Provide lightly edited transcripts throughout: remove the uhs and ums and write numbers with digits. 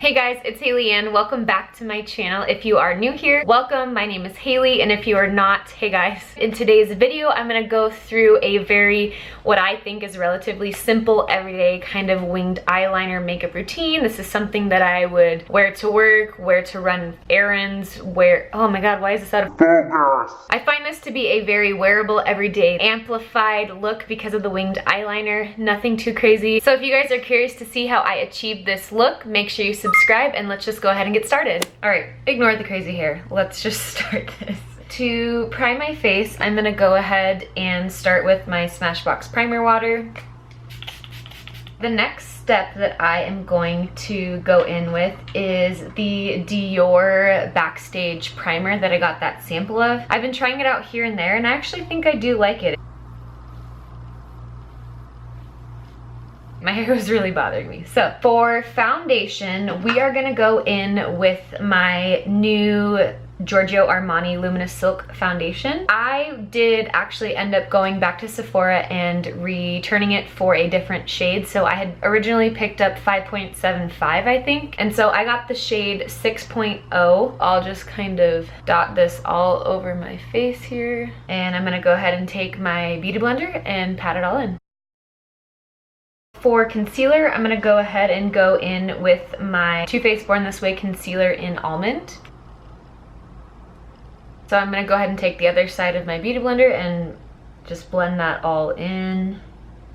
Hey guys, it's Haley and welcome back to my channel. If you are new here, welcome. My name is Haley, and if you are not, hey guys. In today's video, I'm gonna go through a what I think is relatively simple, everyday kind of winged eyeliner makeup routine. This is something that I would wear to work, wear to run errands, oh my god, why is this out of focus? I find this to be a very wearable, everyday, amplified look because of the winged eyeliner. Nothing too crazy. So if you guys are curious to see how I achieved this look, make sure you subscribe and let's just go ahead and get started. All right, ignore the crazy hair. Let's just start this. To prime my face, I'm gonna go ahead and start with my Smashbox primer water. The next step that I am going to go in with is the Dior Backstage primer that I got that sample of. I've been trying it out here and there, and I actually think I do like it. My hair was really bothering me. So for foundation, we are gonna go in with my new Georgio Armani Luminous Silk foundation. I did actually end up going back to Sephora and returning it for a different shade. So I had originally picked up 5.75, I think. And so I got the shade 6.0. I'll just kind of dot this all over my face here. And I'm gonna go ahead and take my beauty blender and pat it all in. For concealer, I'm gonna go ahead and go in with my TooFaced Born This Way concealer in Almond. So I'm gonna go ahead and take the other side of my beauty blender and just blend that all in.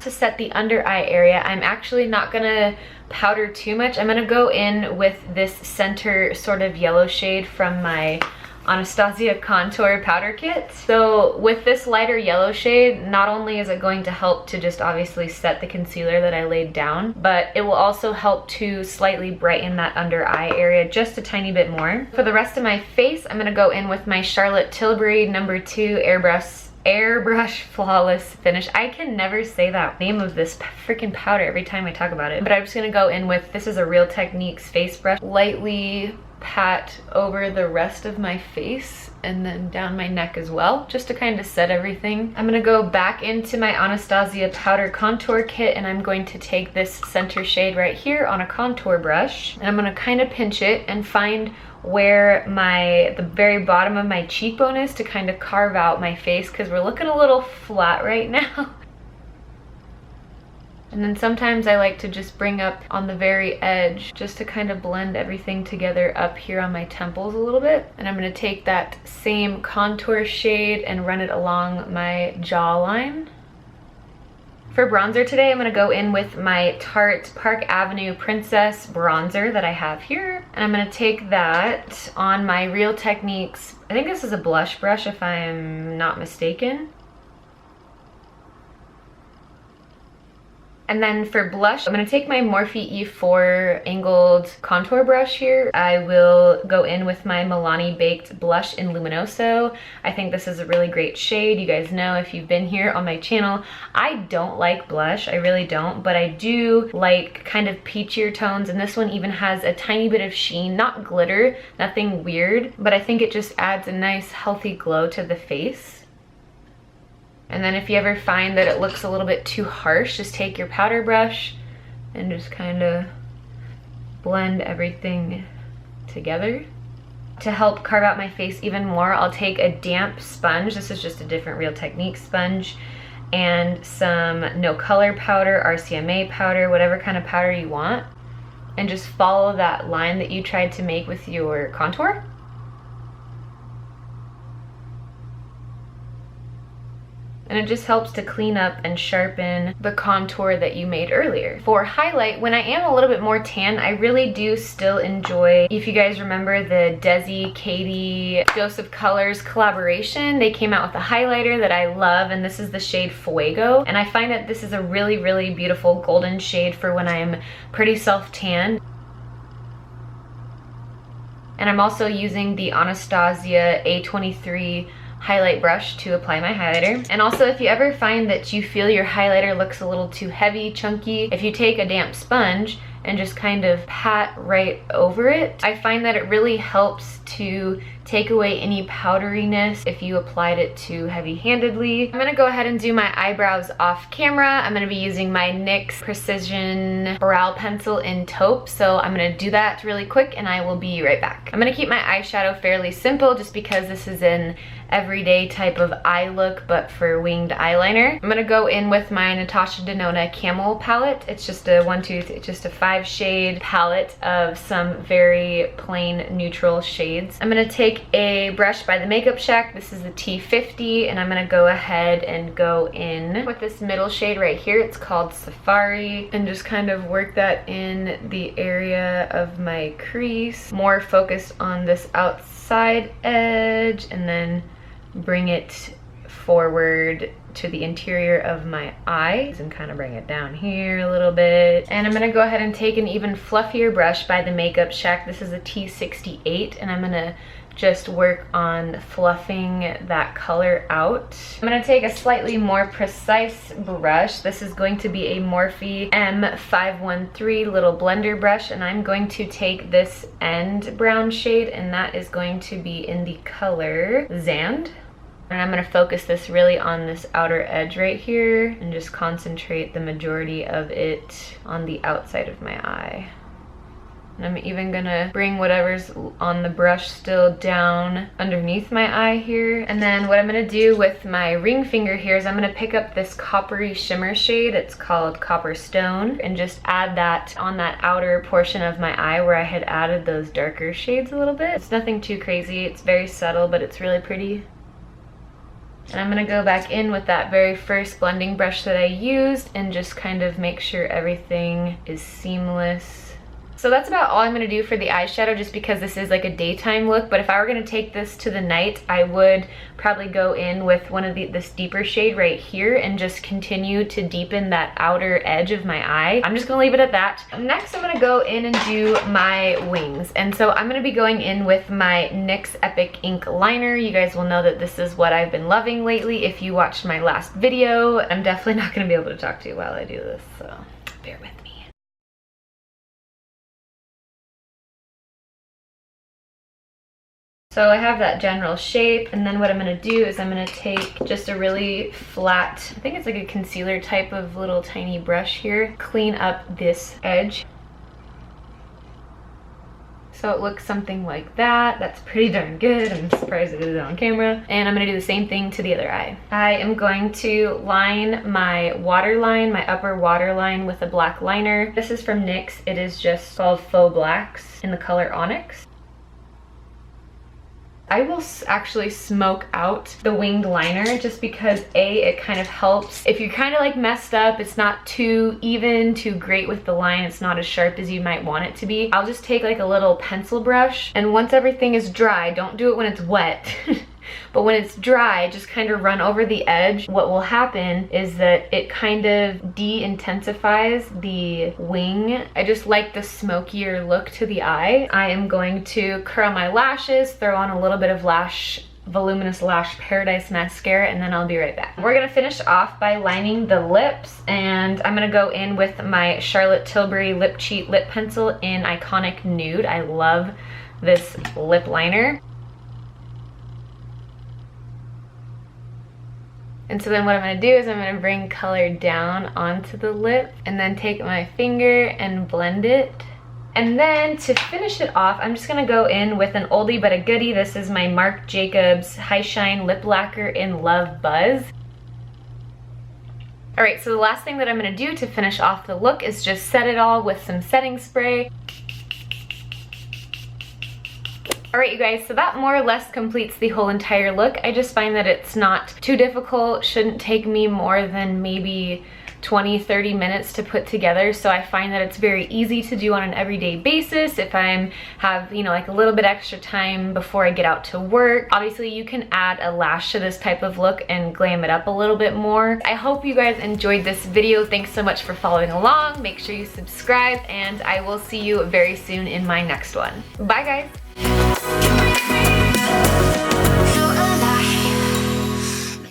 To set the under eye area, I'm actually not gonna powder too much. I'm gonna go in with this center sort of yellow shade from my Anastasia contour powder kit. So with this lighter yellow shade, not only is it going to help to just obviously set the concealer that I laid down, but it will also help to slightly brighten that under eye area just a tiny bit more. For the rest of my face, I'm gonna go in with my Charlotte Tilbury No. 2 Airbrush Flawless Finish. I can never say that name of this freaking powder every time I talk about it. But I'm just gonna go in with, this is a Real Techniques face brush, lightly pat over the rest of my face and then down my neck as well, just to kind of set everything. I'm gonna go back into my Anastasia powder contour kit, and I'm going to take this center shade right here on a contour brush, and I'm gonna kind of pinch it and find where the very bottom of my cheekbone is to kind of carve out my face, because we're looking a little flat right now. And then sometimes I like to just bring up on the very edge just to kind of blend everything together up here on my temples a little bit. And I'm gonna take that same contour shade and run it along my jawline. For bronzer today, I'm gonna go in with my Tarte Park Avenue Princess bronzer that I have here. And I'm gonna take that on my Real Techniques, I think this is a blush brush if I'm not mistaken. And then for blush, I'm gonna take my Morphe E4 angled contour brush here. I will go in with my Milani Baked blush in Luminoso. I think this is a really great shade. You guys know, if you've been here on my channel, I don't like blush, I really don't, but I do like kind of peachier tones, and this one even has a tiny bit of sheen, not glitter, nothing weird, but I think it just adds a nice healthy glow to the face. And then if you ever find that it looks a little bit too harsh, just take your powder brush and just kind of blend everything together. To help carve out my face even more, I'll take a damp sponge. This is just a different Real Techniques sponge, and some no color powder, RCMA powder, whatever kind of powder you want, and just follow that line that you tried to make with your contour. And it just helps to clean up and sharpen the contour that you made earlier. For highlight, when I am a little bit more tan, I really do still enjoy, if you guys remember the DesiKaty Dose of Colors collaboration, they came out with a highlighter that I love, and this is the shade Fuego. And I find that this is a really, really beautiful golden shade for when I'm pretty self-tan. And I'm also using the Anastasia A23 highlight brush to apply my highlighter. And also, if you ever find that you feel your highlighter looks a little too heavy, chunky, if you take a damp sponge and just kind of pat right over it, I find that it really helps to take away any powderiness if you applied it too heavy-handedly. I'm gonna go ahead and do my eyebrows off camera. I'm gonna be using my NYX Precision Brow Pencil in Taupe, so I'm gonna do that really quick and I will be right back. I'm gonna keep my eyeshadow fairly simple just because this is an everyday type of eye look, but for winged eyeliner. I'm gonna go in with my Natasha Denona Camel palette. It's just a it's just a 5-shade palette of some very plain neutral shades. I'm gonna take a brush by the Makeup Shack. This is the T50, and I'm gonna go ahead and go in with this middle shade right here. It's called Safari, and just kind of work that in the area of my crease, more focused on this outside edge, and then bring it forward to the interior of my eye and kind of bring it down here a little bit. And I'm gonna go ahead and take an even fluffier brush by the Makeup Shack. This is a T68, and I'm gonna just work on fluffing that color out. I'm gonna take a slightly more precise brush. This is going to be a Morphe M513 little blender brush, and I'm going to take this end brown shade, and that is going to be in the color Zand. And I'm gonna focus this really on this outer edge right here and just concentrate the majority of it on the outside of my eye. And I'm even gonna bring whatever's on the brush still down underneath my eye here. And then what I'm gonna do with my ring finger here is I'm gonna pick up this coppery shimmer shade. It's called Copper Stone, and just add that on that outer portion of my eye where I had added those darker shades a little bit. It's nothing too crazy. It's very subtle, but it's really pretty. And I'm gonna go back in with that very first blending brush that I used and just kind of make sure everything is seamless. So that's about all I'm gonna do for the eyeshadow, just because this is like a daytime look. But if I were gonna take this to the night, I would probably go in with one of this deeper shade right here and just continue to deepen that outer edge of my eye. I'm just gonna leave it at that. Next, I'm gonna go in and do my wings. And so I'm gonna be going in with my NYX Epic Ink Liner. You guys will know that this is what I've been loving lately if you watched my last video. I'm definitely not gonna be able to talk to you while I do this, so bear with me. So I have that general shape, and then what I'm gonna do is I'm gonna take just a really flat, I think it's like a concealer type of little tiny brush here, clean up this edge. So it looks something like that. That's pretty darn good. I'm surprised I did it on camera. And I'm gonna do the same thing to the other eye. I am going to line my waterline, my upper waterline, with a black liner. This is from NYX. It is just called Faux Blacks in the color Onyx. I will actually smoke out the winged liner just because it kind of helps. If you're kind of like messed up, it's not too even, too great with the line, it's not as sharp as you might want it to be. I'll just take like a little pencil brush, and once everything is dry, don't do it when it's wet, but when it's dry, just kind of run over the edge. What will happen is that it kind of de-intensifies the wing. I just like the smokier look to the eye. I am going to curl my lashes, throw on a little bit of Voluminous Lash Paradise Mascara, and then I'll be right back. We're gonna finish off by lining the lips, and I'm gonna go in with my Charlotte Tilbury Lip Cheat Lip Pencil in Iconic Nude. I love this lip liner. And so then what I'm gonna do is I'm gonna bring color down onto the lip and then take my finger and blend it. And then to finish it off, I'm just gonna go in with an oldie but a goodie. This is my Marc Jacobs High Shine Lip Lacquer in Love Buzz. All right, so the last thing that I'm gonna do to finish off the look is just set it all with some setting spray. All right, you guys, so that more or less completes the whole entire look. I just find that it's not too difficult, shouldn't take me more than maybe 20-30 minutes to put together. So I find that it's very easy to do on an everyday basis if I have, you know, like a little bit extra time before I get out to work. Obviously you can add a lash to this type of look and glam it up a little bit more. I hope you guys enjoyed this video. Thanks so much for following along. Make sure you subscribe, and I will see you very soon in my next one. Bye guys.